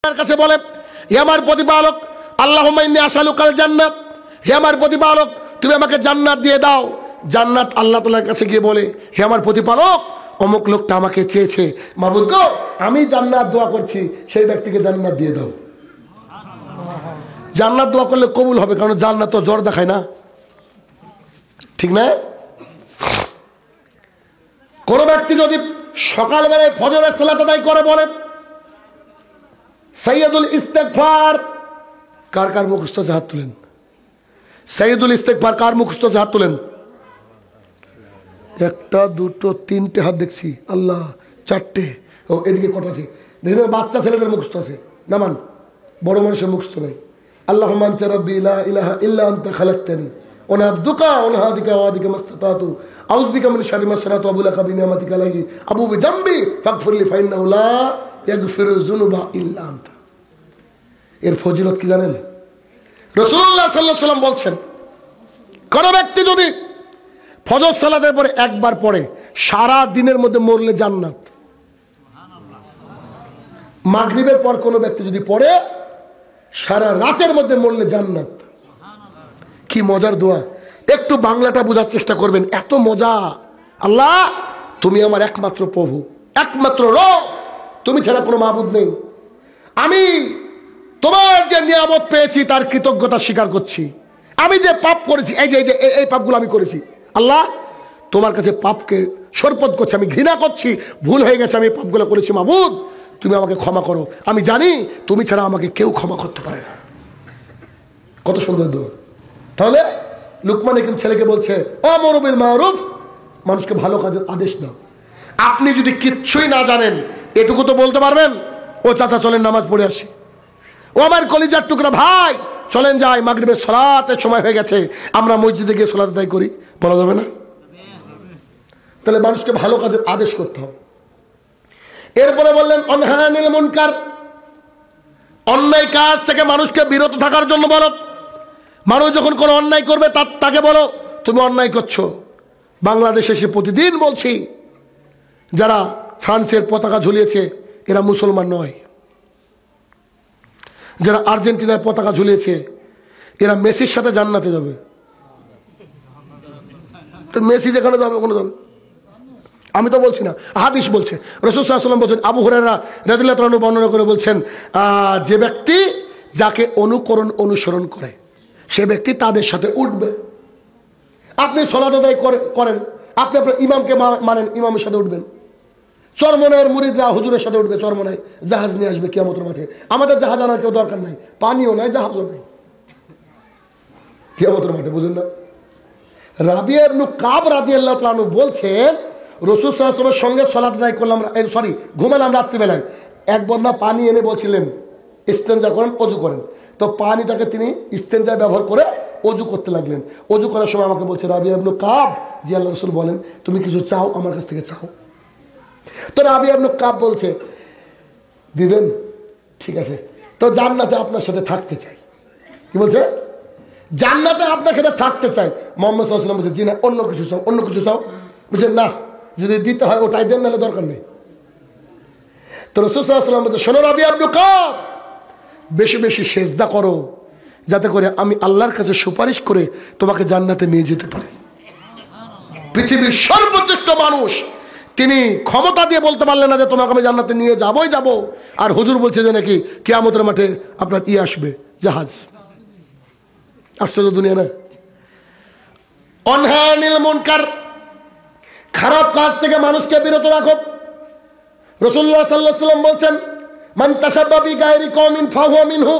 কাছে বলে, হে আমার প্রতিপালক, আল্লাহুম্মা ইন্নী আসআলুকাল জান্নাত, হে আমার প্রতিপালক তুমি আমাকে জান্নাত দিয়ে দাও। জান্নাত আল্লাহ তাআলার কাছে গিয়ে বলে, হে আমার প্রতিপালক অমুক লোকটা আমাকে চেয়েছে, মাবুদ গো আমি জান্নাত দোয়া করছি, সেই ব্যক্তিকে জান্নাত দিয়ে দাও। জান্নাত দোয়া করলে কবুল হবে, কারণ জান্নাত তো জ্বর দেখায় না, ঠিক না? কোন ব্যক্তি যদি সকালবেলায় ফজরের সালাত আদায় করে বলে সাইয়্যিদুল ইস্তিগফার, কার কার মুখস্থ আছে হাত তুলেন। সাইয়্যিদুল ইস্তিগফার কার মুখস্থ আছে হাত তুলেন। একটা দুটো তিনটে হাত দেখছি, আল্লাহ চারটে, ও এদিকে কটা আছে দেখেন, বাচ্চা ছেলেদের মুখস্থ আছে, নামান বড় মানুষের মুখস্থ নেই। আল্লাহুম্মা আনতা রাব্বি লা ইলাহা ইল্লা আনতা খালাকতানি ওয়া আনা আবদুকা ওয়া হাদিকা ওয়া হাদিকা মাসতাতাতু আউযু বিকা মিন শাররি মা সানাতু ওয়া বুলাকা বিনিয়ামাতিকা আলাইহি আবু বিযামবি ফাগফিরলি ফাইন্নাহু লা ইয়াগফিরুয যুনুবা ইল্লা আনতা। এর ফজিলত কি জানেন? রাসূলুল্লাহ সাল্লাল্লাহু আলাইহি ওয়াসাল্লাম বলছেন, কোন ব্যক্তি যদি ফজর সালাতের পরে একবার পড়ে সারা দিনের মধ্যে মরলে জান্নাত। মাগরিবের পর কোন ব্যক্তি যদি পড়ে সারা রাতের মধ্যে মরলে জান্নাত। কি মজার দোয়া, একটু বাংলাটা বোঝার চেষ্টা করবেন, এত মজা। আল্লাহ তুমি আমার একমাত্র প্রভু, একমাত্র রব, তুমি ছাড়া কোনো মাবুদ নেই। আমি তোমার যে নিয়ামত পেয়েছি তার কৃতজ্ঞতা স্বীকার করছি। আমি যে পাপ করেছি, এই পাপগুলো আমি করেছি, আল্লাহ তোমার কাছে পাপকে সরপদ করছি, আমি ঘৃণা করছি, ভুল হয়ে গেছে, আমি পাপগুলো করেছি, মাবুদ তুমি আমাকে ক্ষমা করো, আমি জানি তুমি ছাড়া আমাকে কেউ ক্ষমা করতে পারে না। কত সুন্দর দোয়া। তাহলে লুকমান হাকিম ছেলেকে বলছে, আমরু বিল মারুফ, মানুষকে ভালো কাজের আদেশ দাও। আপনি যদি কিচ্ছুই না জানেন এটুকু তো বলতে পারবেন, ও চাচা চলেন নামাজ পড়ে আসি, ও আমার কলিজার টুকরা ভাই চলেন যাই, মাগরিবের সালাতের সময় হয়ে গেছে, আমরা মসজিদে গিয়ে সালাত আদায় করি, বলা যাবে না? তাহলে মানুষকে ভালো কাজের আদেশ করতে হবে। এরপরে বললেন অনহা আনিল মুনকার, অন্যায় কাজ থেকে মানুষকে বিরত থাকার জন্য বলো। মানুষ যখন কোনো অন্যায় করবে তাকে বলো তুমি অন্যায় করছো। বাংলাদেশে সে প্রতিদিন বলছি, যারা ফ্রান্সের পতাকা ঝুলিয়েছে এরা মুসলমান নয়, যারা আর্জেন্টিনার পতাকা ঝুলিয়েছে এরা মেসির সাথে জান্নাতে যাবে। তো মেসি যেখানে যাবে ওখানে যাবে, আমি তো বলছি না, হাদিস বলছে। রাসূল সাল্লাল্লাহু আলাইহি ওয়াসাল্লাম বলছেন, আবু হুরায়রা রাদিয়াল্লাহু তাআলা বর্ণনা করে বলছেন, যে ব্যক্তি যাকে অনুসরণ করে সে ব্যক্তি তাদের সাথে উঠবে। আপনি সালাত আদায় করেন, আপনি আপনার ইমামকে মানেন, ইমামের সাথে উঠবেন। চরমনায়ের মুরিদরা হুজুরের সাথে উঠবে, চরমনায় জাহাজ নিয়ে আসবে কিয়ামতের মাঠে। আমাদের জাহাজ আনার কেউ দরকার নাই, পানিও নাই জাহাজও নাই কিয়ামতের মাঠে, বুঝেন না? রাবিয়া ইবনে কাব রাদিয়াল্লাহু তাআলা বলছেন, রাসূল সাল্লাল্লাহু আলাইহি ওয়াসাল্লামের সঙ্গে সালাত আদায় করলাম, ঘুমালাম রাত্রিবেলায়, এক বন্যা পানি এনে বলছিলেন ইস্তেনজা করেন, অজু করেন। তো পানিটাকে তিনি ইস্তেনজা ব্যবহার করে অজু করতে লাগলেন। অজু করার সময় আমাকে বলছে, রাবিয়া ইবনে কাব, জি আল্লাহ রাসূল বলেন তুমি কিছু চাও আমার কাছ থেকে চাও। তো রাবিয়া ইবনে কাব বলছে দিবেন, ঠিক আছে, তো জান্নাতে আপনার সাথে থাকতে চাই। কি বলছে? জান্নাতে আপনার সাথে থাকতে চাই। মুহাম্মদ সাল্লাল্লাহু আলাইহি ওয়াসাল্লাম বলছে, জি না, অন্য কিছু চাও, অন্য কিছু চাও। বলছে না, যদি দিতে হয় ওটাই দেন, নাহলে দরকার নেই। তো রাসূল সাল্লাল্লাহু আলাইহি ওয়াসাল্লাম বলছে, শোনো রাবিয়া ইবনে কাব, বেশি বেশি সেজদা করো, যাতে করে আমি আল্লাহর কাছে সুপারিশ করে তোমাকে জান্নাতে নিয়ে যেতে পারি। পৃথিবীর সর্বশ্রেষ্ঠ মানুষ, তিনি ক্ষমতা দিয়ে বলতে পারলেন না যে তোমাকে আমি জান্নাতে নিয়ে যাবই যাব, আর হুজুর বলছে যে নাকি কিয়ামতের মাঠে আপনার আসবে জাহাজ। আশ্চর্য দুনিয়া না? অনহা আনিল মুনকার, খারাপ কাজ থেকে মানুষকে বিরত রাখো। রাসূলুল্লাহ সাল্লাল্লাহু আলাইহি ওয়াসাল্লাম বলছেন, মান তাশাব্বাহা বিগায়রি কওমিন ফাহুয়া মিনহু,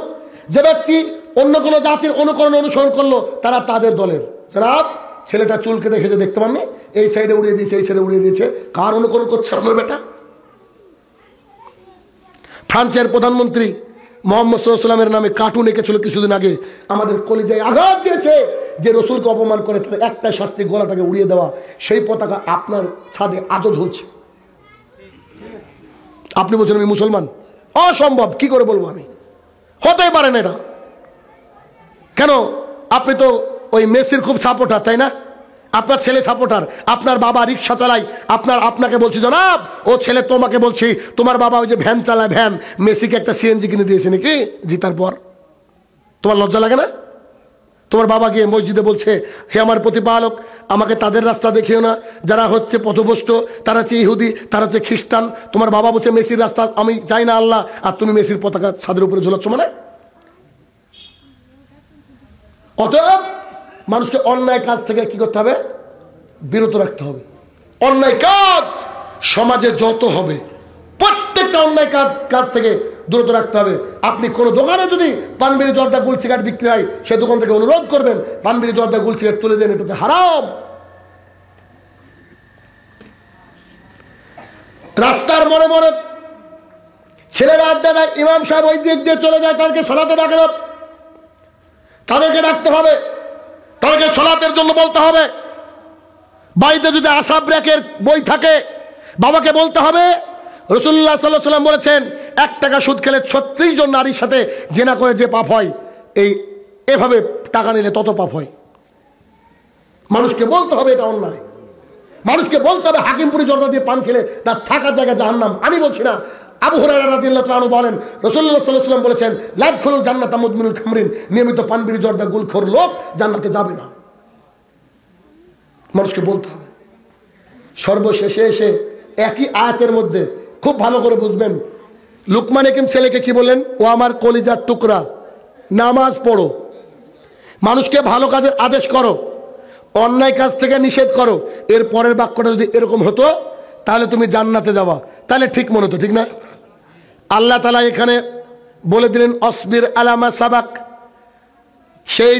যে ব্যক্তি অন্য কোনো জাতির অনুসরণ করলো তারা তাদের দলের। খারাপ ছেলেটা চুলকে দেখেছে, দেখতে পাননি, এই সাইডে উড়িয়ে দিয়েছে, এই সাইডে উড়িয়ে দিয়েছে, কার অনুকরণ করছে আপনার বেটা? ফ্রান্সের প্রধানমন্ত্রী মুহাম্মদ সাল্লাল্লাহু আলাইহি ওয়াসাল্লামের নামে কার্টুন এঁকেছিল কিছুদিন আগে, আমাদের কলিজায় আঘাত দিয়েছে যে রসুলকে অপমান করে তার একটাই শাস্তি, গলাটাকে উড়িয়ে দেওয়া। সেই পতাকা আপনার ছাদে আজও ঝুলছে। আপনি বলছেন আমি মুসলমান, অসম্ভব, কি করে বলবো আমি, হতেই পারে না এটা। কেন? আপনি তো ওই মেসির খুব সাপোর্টার, তাই না? আপনার ছেলে সাপোর্টার, আপনার বাবা রিক্সা চালায়, আপনাকে বলছি জনাব, ও ছেলে তোমাকে বলছি তোমার বাবা ওই যে ভ্যান চালায়, ভ্যান, মেসিকে একটা সিএনজি কিনে দিয়েছে নাকি জিতার পর? তোমার লজ্জা লাগে না? তোমার বাবা গিয়ে মসজিদে বলছে, হে আমার প্রতিপালক, আমাকে তাদের রাস্তা দেখিও না যারা হচ্ছে পথভ্রষ্ট, তারা হচ্ছে ইহুদি, তারা হচ্ছে খ্রিস্টান। তোমার বাবা বলছে মেসির রাস্তা আমি চাই না আল্লাহ, আর তুমি মেসির পতাকা ছাদের উপরে ঝোলাচ্ছ মানে? অতএব মানুষকে অন্যায় কাজ থেকে কি করতে হবে? বিরত রাখতে হবে। অন্যায় কাজ সমাজে যত হবে প্রত্যেকটা অন্যায় কাজ থেকে দূরত রাখতে হবে। আপনি কোনো দোকানে যদি পানবিড়ি জর্দা গুল সিগারেট বিক্রি হয়, সে দোকান থেকে অনুরোধ করবেন পানবিড়ি জর্দা গুল সিগারেট তুলে দেন, এটা হারাম। রাস্তার মনে মনে ছেলেরা আড্ডা দেয়, ইমাম সাহেব ওই দিক দিয়ে চলে যায়, তাদেরকে সালাতে ডাকে না, তাদেরকে ডাকতে হবে, তাদেরকে সালাতের জন্য বলতে হবে। বাড়িতে যদি আশা ব্র্যাকের বই থাকে বাবাকে বলতে হবে। রাসূলুল্লাহ সাল্লাল্লাহু আলাইহি ওয়াসাল্লাম বলেছেন 1 টাকা সুদ খেলে 36 জন নারীর সাথে জেনা করে যে পাপ হয়, এভাবে টাকা নিলে তত পাপ হয়। মানুষকে বলতে হবে এটা অন্যায়, মানুষকে বলতে হবে হাকিমপুরি জর্দা দিয়ে পান খেলে তার থাকার জায়গা জাহান্নাম। আমি বলছি না, আবু হুরায়রা রাদিয়াল্লাহু তাআলা বলেন রাসূলুল্লাহ সাল্লাল্লাহু আলাইহি ওয়াসাল্লাম বলেছেন লা ইয়াদখুলুল জান্নাতা মুদমিনুল খামরিন, নিয়মিত পানবিড়ি জর্দা গুলখোর লোক জান্নাতে যাবে না। মানুষকে বলতে হবে। সর্বশেষে এসে একই আয়াতের মধ্যে খুব ভালো করে বুঝবেন, লুকমান হাকিম ছেলেকে কি বললেন? ও আমার কলিজার টুকরা, নামাজ পড়ো, মানুষকে ভালো কাজের আদেশ করো, অন্যায় কাজ থেকে নিষেধ করো। এর পরের বাক্যটা যদি এরকম হতো তাহলে তুমি জান্নাতে যাবা, তাহলে ঠিক মনে হতো, ঠিক না? আল্লাহ তাআলা এখানে বলে দিলেন অসবির আলামা সাবাক। সেই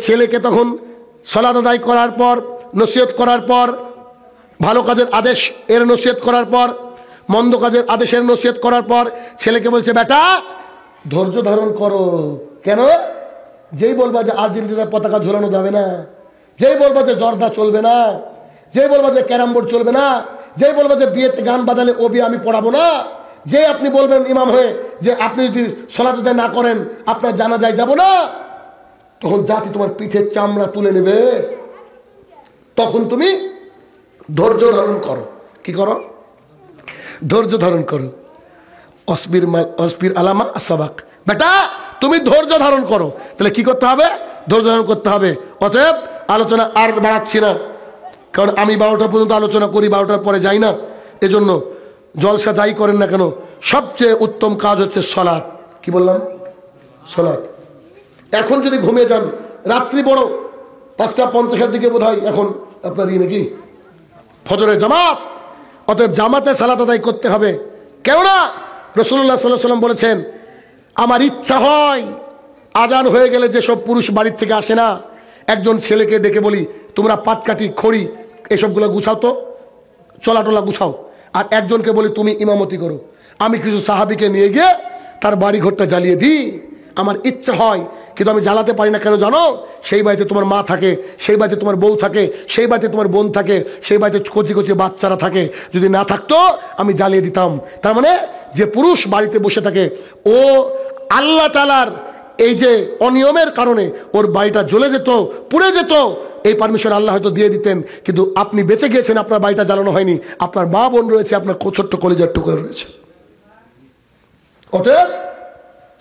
ছেলেকে তখন সালাত আদায় করার পর, নসিহত করার পর, ভালো কাজের আদেশ এর নসিহত করার পর, মন্দ কাজের আদেশের নসিহত করার পর ছেলেকে বলছে বেটা ধৈর্য ধারণ করো। কেন? যেই বলবা যে আর্জেন্টিনার পতাকা ঝোলানো যাবে না, যেই বলবা যে জর্দা চলবে না, যেই বলবা যে ক্যারাম বোর্ড চলবে না, যেই বলবা যে বিয়েতে গান বাজালে ও বিয়ে আমি পড়াবো না, যে আপনি বলবেন ইমাম হয়ে যে আপনি যদি সালাত আদায় না করেন আপনার জানাজায় যাব না, তখন জাতি তোমার পিঠের চামড়া তুলে নেবে। তখন তুমি ধৈর্য ধারণ করো। কি করো? ধৈর্য ধারণ করো। অসবির আলামা সাবাক, বেটা তুমি ধৈর্য ধারণ করো। তাহলে কি করতে হবে? ধৈর্য ধারণ করতে হবে। অতএব আলোচনা আর বাড়াচ্ছি না, কারণ আমি 12টা পর্যন্ত আলোচনা করি, 12টার পরে যাই না। এজন্য জলসা যাই করেন না কেন, সবচেয়ে উত্তম কাজ হচ্ছে সলাৎ। কি বললাম? সলাৎ। এখন যদি ঘুমিয়ে যান, রাত্রি বড় 5:50 দিকে বোধ হয় এখন আপনার নাকি ফজরের জামাত, অতএব জামাতে সালাত আদায় করতে হবে। কেননা রাসূলুল্লাহ সাল্লাল্লাহু আলাইহি ওয়াসাল্লাম বলেছেন আমার ইচ্ছা হয় আজান হয়ে গেলে যেসব পুরুষ বাড়ির থেকে আসে না, একজন ছেলেকে ডেকে বলি তোমরা পাটকাঠি খড়ি এসবগুলো গুছাও, তো চলাটোলা গুছাও, আর একজনকে বলি তুমি ইমামতি করো। আমি কিছু সাহাবীকে নিয়ে গিয়ে তার বাড়ি ঘরটা জ্বালিয়ে দিই। আমার ইচ্ছা হয়, কিন্তু আমি জ্বালাতে পারি না। কেন জানো? সেই বাড়িতে তোমার মা থাকে, সেই বাড়িতে তোমার বউ থাকে, সেই বাড়িতে তোমার বোন থাকে, সেই বাড়িতে কচি কচি বাচ্চারা থাকে। যদি না থাকতো আমি জ্বালিয়ে দিতাম। তার মানে যে পুরুষ বাড়িতে বসে থাকে ও আল্লাহ তাআলার এই যে অনিয়মের কারণে ওর বাড়িটা জ্বলে যেত, পুড়ে যেত, এই পারমিশন আল্লাহ হয়তো দিয়ে দিতেন, কিন্তু আপনি বেঁচে গিয়েছেন, আপনার বাড়িটা জ্বালানো হয়নি, আপনার মা বোন রয়েছে, আপনার ছোট্ট কলিজার টুকরো রয়েছে। অতএব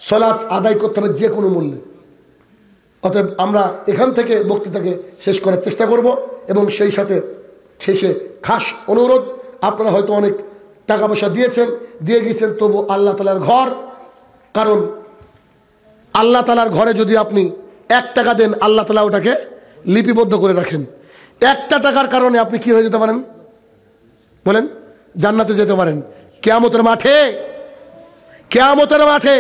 সালাত আদায় করতে হবে যে কোনো মূল্যে। অতএব আমরা এখান থেকে বক্তৃতাকে শেষ করার চেষ্টা করব, এবং সেই সাথে শেষে খাস অনুরোধ, আপনারা হয়তো অনেক টাকা পয়সা দিয়েছেন, দিয়ে গিয়েছেন, তবু আল্লাহ তাআলার ঘর, কারণ আল্লাহ তাআলার ঘরে যদি আপনি 1 টাকা দেন আল্লাহ তাআলা ওটাকে লিপিবদ্ধ করে রাখেন। 1টা টাকার কারণে আপনি কি হয়ে যেতে পারেন বলেন? জান্নাতে যেতে পারেন। কিয়ামতের মাঠে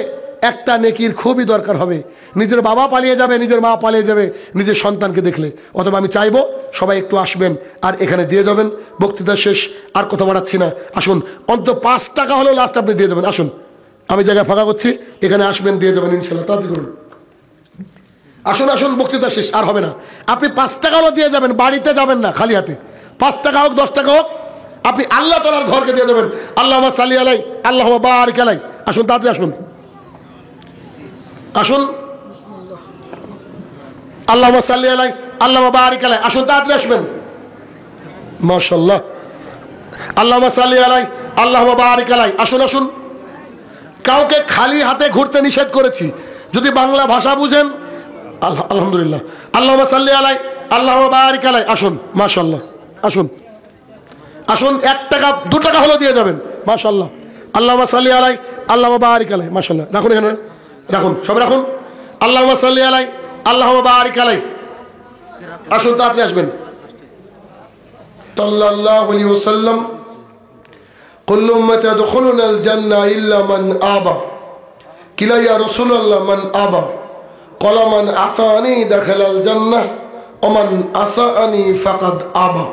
একটা নেকির খুবই দরকার হবে। নিজের বাবা পালিয়ে যাবে, নিজের মা পালিয়ে যাবে নিজের সন্তানকে দেখলে। অথবা আমি চাইবো সবাই একটু আসবেন আর এখানে দিয়ে যাবেন। বক্তৃতা শেষ, আর কথা বাড়াচ্ছি না। আসুন, অন্তত 5 টাকা হলেও লাস্ট আপনি দিয়ে যাবেন। আসুন, আমি জায়গা ফাঁকা করছি, এখানে আসবেন, দিয়ে যাবেন ইনশাল্লাহ। তাড়াতাড়ি করুন, আসুন, বক্তৃতা শেষ, আর হবে না। আপনি 5 টাকা হলেও দিয়ে যাবেন, বাড়িতে যাবেন না খালি হাতে। 5 টাকা হোক, 10 টাকা হোক, আপনি আল্লাহ তাআলার ঘরকে দিয়ে যাবেন। আল্লাহুম্মা সাল্লি আলাই, আল্লাহুম্মা বারিক আলাই। আসুন, তাড়াতাড়ি আসুন, আল্লাহুম্মা সাল্লি আলাই, আল্লাহুম্মা বারিক আলাইহি। আসুন তাড়াতাড়ি আসবেন। মাশাআল্লাহ। আল্লাহুম্মা সাল্লি আলাইহি, আল্লাহুম্মা বারিক আলাইহি। আসুন আসুন। কাউকে খালি হাতে ঘুরতে নিষেধ করেছি, যদি বাংলা ভাষা বুঝেন। আলহামদুলিল্লাহ। আল্লাহুম্মা সাল্লি আলাইহি, আল্লাহুম্মা বারিক আলাইহি। আসুন, মাশাআল্লাহ। আসুন আসুন, 1 টাকা 2 টাকা হলো দিয়ে যাবেন। মাশাআল্লাহ। আল্লাহুম্মা সাল্লি আলাইহি, আল্লাহুম্মা বারিক আলাইহি। মাশাআল্লাহ। রাখুন এখানে, রাখুন, সব রাখুন। আল্লাহুম্মা সাল্লি আলাইহি, আল্লাহুম্মা বারিক আলাইহি। আসুন তাড়াতাড়ি আসবেন। সাল্লাল্লাহু আলাইহি ওয়াসাল্লাম কুল্লু উম্মতি ইয়াদখুলুনাল জান্নাহ ইল্লা মান আবা। কিলা ইয়া রাসূলুল্লাহ মান আবা? ক্বালা মান আতানি দাখালাল জান্নাহ ওয়া মান আসাআনি ফাকাদ আবা।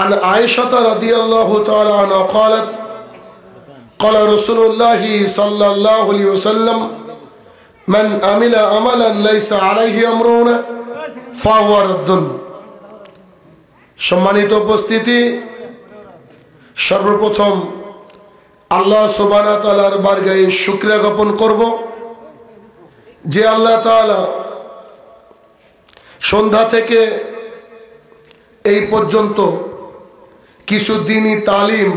আন আয়েশা রাদিয়াল্লাহু তাআলা আনহা ক্বালাত ক্বালা রাসূলুল্লাহ সাল্লাল্লাহু আলাইহি ওয়াসাল্লাম মান আমিলা আমালান লাইসা আলাইহি আমরুনা ফাহুয়া রাদ্দুন। সম্মানিত উপস্থিতি, সর্বপ্রথম আল্লাহ সুবহানাহু ওয়া তাআলার বারগাহে শুকরিয়া জ্ঞাপন করব যে আল্লাহ তাআলা সন্ধ্যা থেকে এই পর্যন্ত কিছু দ্বীনি তালিম,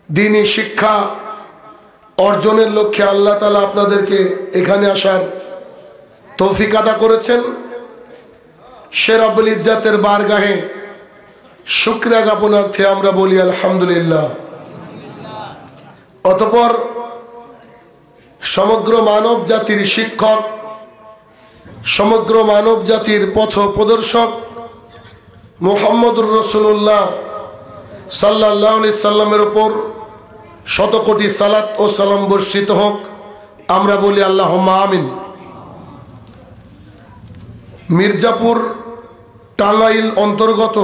দ্বীনি শিক্ষা অর্জনের লক্ষ্যে আল্লাহ তাআলা আপনাদেরকে এখানে আসার তৌফিক আদা করেছেন। সে রব্বুল ইজ্জাতের বারগাহে শুকরিয়া জ্ঞাপনার্থে আমরা বলি আলহামদুলিল্লাহ। অতঃপর সমগ্র মানব জাতির শিক্ষক, সমগ্র মানব জাতির পথ প্রদর্শক মুহাম্মদুর রাসূলুল্লাহ সাল্লাল্লাহু আলাইহি সাল্লামের উপর শত কোটি সালাত ও সালাম বর্ষিত হোক। আমরা বলি আল্লাহুম্মা আমিন। মির্জাপুর টাঙ্গাইল অন্তর্গত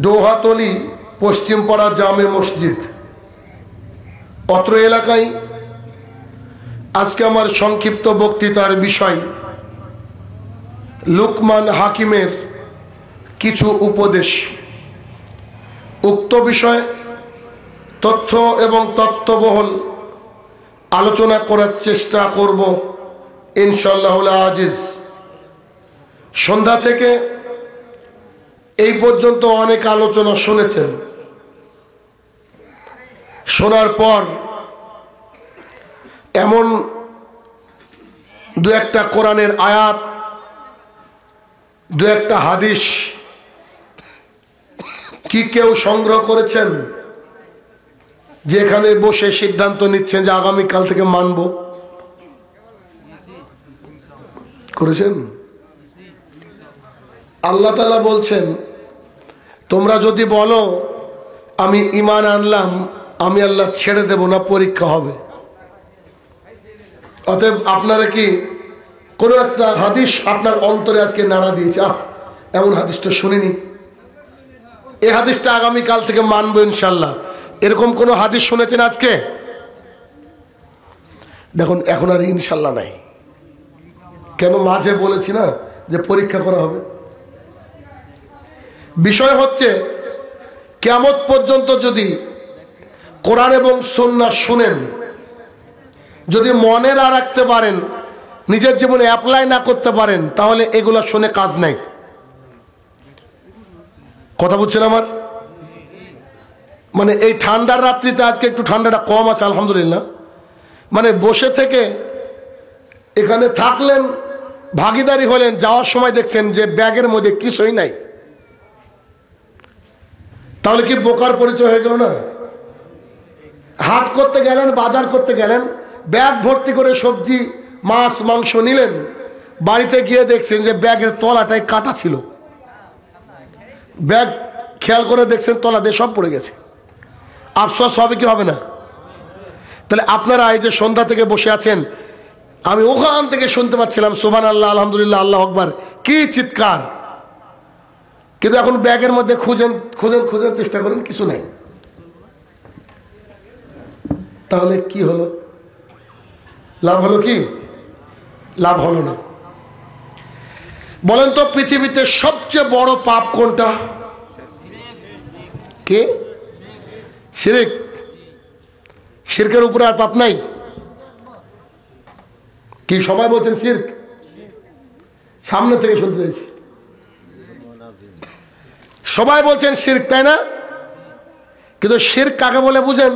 ডোহাতলি পশ্চিমপাড়া জামে মসজিদ, অত্র এলাকায় আজকে আমার সংক্ষিপ্ত বক্তৃতার বিষয় লুকমান হাকিমের কিছু উপদেশ। উক্ত বিষয় তথ্য এবং তত্ত্ববহুল আলোচনা করার চেষ্টা করব ইনশাআল্লাহুল আজিজ। সন্ধ্যা থেকে এই পর্যন্ত অনেক আলোচনা শুনেছেন। শোনার পর এমন দু একটা কোরআনের আয়াত, দু একটা হাদিস কি কেউ সংগ্রহ করেছেন যে এখানে বসে সিদ্ধান্ত নিচ্ছেন যে আগামীকাল থেকে মানব? করেছেন? আল্লাহ তাআলা বলছেন, তোমরা যদি বলো আমি ঈমান আনলাম, আমি আল্লাহ ছেড়ে দেব না, পরীক্ষা হবে। অতএব আপনারা কি কোনো একটা হাদিস আপনার অন্তরে আজকে নাড়া দিয়েছে, এমন হাদিসটা শুনিনি, এই হাদিসটা আগামীকাল থেকে মানবো ইনশাল্লাহ, এরকম কোনো হাদিস শুনেছেন আজকে? দেখুন এখন আর ইনশাল্লাহ নাই। কেন? মাঝে বলেছি না যে পরীক্ষা করা হবে। বিষয় হচ্ছে কিয়ামত পর্যন্ত যদি কোরআন এবং সুন্নাহ শুনেন, যদি মনে না রাখতে পারেন, নিজের জীবনে অ্যাপ্লাই না করতে পারেন, তাহলে এগুলো শুনে কাজ নাই। কথা বুঝছেন আমার? মানে এই ঠান্ডার রাত্রিতে আজকে একটু ঠান্ডাটা কম আছে আলহামদুলিল্লাহ। মানে বসে থেকে এখানে থাকলেন, ভাগিদারি হলেন, যাওয়ার সময় দেখছেন যে ব্যাগের মধ্যে কিছুই নাই, তাহলে কি বোকার পরিচয় হয়ে গেল না? হাট করতে গেলেন, বাজার করতে গেলেন, ব্যাগ ভর্তি করে সবজি মাছ মাংস নিলেন, বাড়িতে গিয়ে দেখছেন যে ব্যাগের তলাটায় কাটা ছিল, ব্যাগ খেয়াল করে দেখছেন তলা দিয়ে সব পড়ে গেছে। আফসোস হবে কি হবে না? তাহলে আপনারা এই যে সন্ধ্যা থেকে বসে আছেন, আমি ওখান থেকে শুনতে পাচ্ছিলাম সুবহানাল্লাহ, আলহামদুলিল্লাহ, আল্লাহু আকবার, কি চিৎকার। কিন্তু এখন ব্যাগের মধ্যে খুঁজেন খুঁজেন খুঁজেন চেষ্টা করেন, কিছু নাই। তাহলে কি হলো? লাভ হলো কি? লাভ হলো না। বলেন তো পৃথিবীতে সবচেয়ে বড় পাপ কোনটা? কে? শিরক। শিরকের উপরে আর পাপ নাই কি? সবাই বলছেন শিরক। সামনে থেকে শুনতে চাইছি। সবাই বলছেন শিরক, তাই না? কিন্তু শিরক কাকে বলে বুঝেন?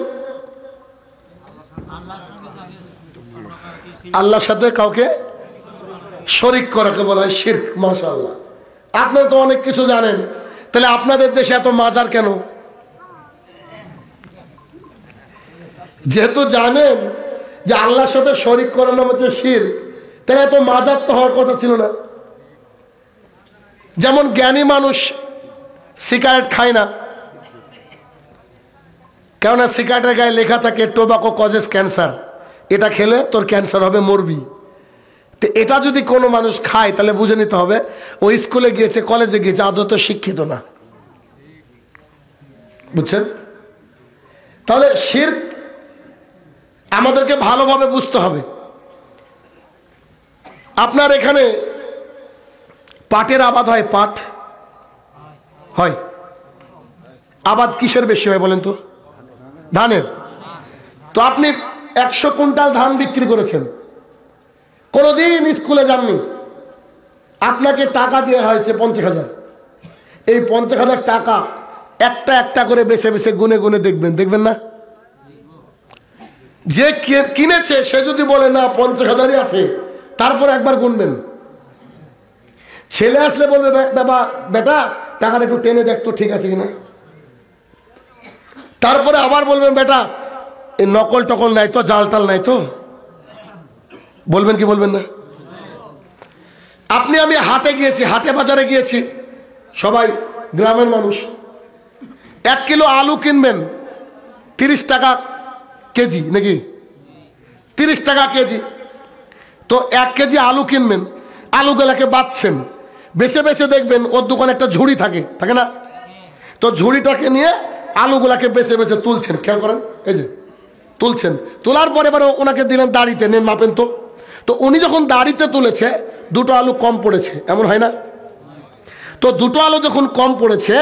আল্লাহর সাথে কাউকে শরীক করাকে বলা হয় শিরক। মাশাআল্লাহ, আপনারা তো অনেক কিছু জানেন, তাহলে আপনাদের দেশে এত মাজার কেন? যেহেতু জানেন যে আল্লাহর সাথে শরীক করার নাম হচ্ছে শিরক, তাহলে এত মাজার তো হওয়ার কথা ছিল না। যেমন জ্ঞানী মানুষ সিগারেট খায় না, কেননা সিগারেটের গায়ে লেখা থাকে টোবাকো কজেস ক্যান্সার, এটা খেলে তোর ক্যান্সার হবে, মরবি। তো এটা যদি কোনো মানুষ খায় তাহলে বুঝে নিতে হবে ও স্কুলে গিয়েছে, কলেজে গিয়েছে, আদৌ শিক্ষিত না। বুঝছেন? তাহলে শিরক আমাদেরকে ভালোভাবে বুঝতে হবে। আপনার এখানে পাটের আবাদ হয়? পাট হয়। আবাদ কিসের বেশি হয় বলেন তো? ধানের। তো আপনি 100 কুইন্টাল ধান বিক্রি করেছেন, কোনোদিন স্কুলে যাননি, আপনাকে টাকা দেওয়া হয়েছে 50,000। এই 50,000 টাকা একটা একটা করে বেছে বেছে গুনে গুনে দেখবেন, দেখবেন না? যে কিনেছে সে যদি বলে না 50,000ই আছে, তারপরে একবার গুনবেন। ছেলে আসলে বলবে বাবা বেটা টাকাটা একটু টেনে দেখতো ঠিক আছে কিনা। তারপরে আবার বলবেন বেটা এই নকল টকল নাই তো, জাল তাল নাই তো। বলবেন কি বলবেন না? আমি হাটে গিয়েছি, হাটে বাজারে গিয়েছি, সবাই গ্রামের মানুষ। 1 কিলো আলু কিনবেন 30 টাকা কেজি, নাকি 30 টাকা কেজি। তো 1 কেজি আলু কিনবেন, আলুগুলাকে বাছছেন, বেছে বেছে দেখবেন ওর দোকানে একটা ঝুড়ি থাকে, থাকে না? তো ঝুড়িটাকে নিয়ে আলুগুলাকে বেছে বেছে তুলছেন, খেয়াল করেন, এই যে তুলছেন। তোলার পরে এবার ওনাকে দিলেন দাড়িতে, নেন মাপেন তো। তো উনি যখন দাড়িতে তুলেছে 2টো আলু কম পড়েছে, এমন হয় না? তো 2টো আলু যখন কম পড়েছে